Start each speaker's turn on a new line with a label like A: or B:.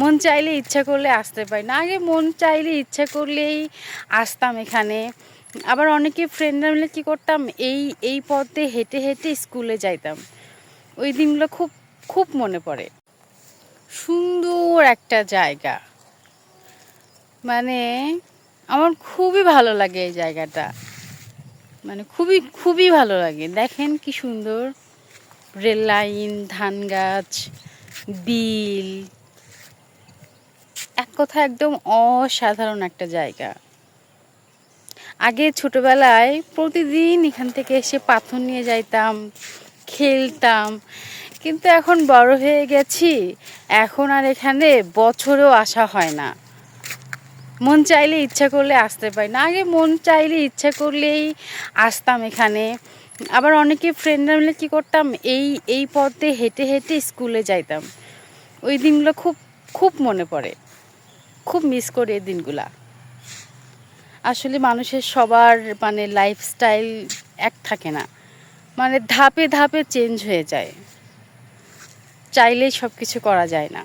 A: মন চাইলে ইচ্ছা করলে আসতে পারি না। আগে মন চাইলে ইচ্ছা করলেই আসতাম এখানে। আবার অনেকে ফ্রেন্ডরা মিলে কী করতাম, এই পথে হেঁটে হেঁটে স্কুলে যাইতাম। ওই দিনগুলো খুব খুব মনে পড়ে। সুন্দর একটা জায়গা, মানে আমার খুবই ভালো লাগে এই জায়গাটা, মানে খুবই খুবই ভালো লাগে। দেখেন কি সুন্দর রেল লাইন, ধান গাছ, বিল, এক কথা একদম অসাধারণ একটা জায়গা। আগে ছোটবেলায় প্রতিদিন এখান থেকে এসে পাথর নিয়ে যাইতাম, খেলতাম, কিন্তু এখন বড় হয়ে গেছি, এখন আর এখানে বছরেও আসা হয় না। মন চাইলে ইচ্ছা করলে আসতে পারি না। আগে মন চাইলে ইচ্ছা করলেই আসতাম এখানে। আবার অনেকে ফ্রেন্ডরা মিলে কী করতাম, এই পথে হেঁটে হেঁটে স্কুলে যাইতাম। ওই দিনগুলো খুব খুব মনে পড়ে, খুব মিস করি এই দিনগুলা। আসলে মানুষের সবার মানে লাইফস্টাইল এক থাকে না, মানে ধাপে ধাপে চেঞ্জ হয়ে যায়, চাইলেই সব কিছু করা যায় না।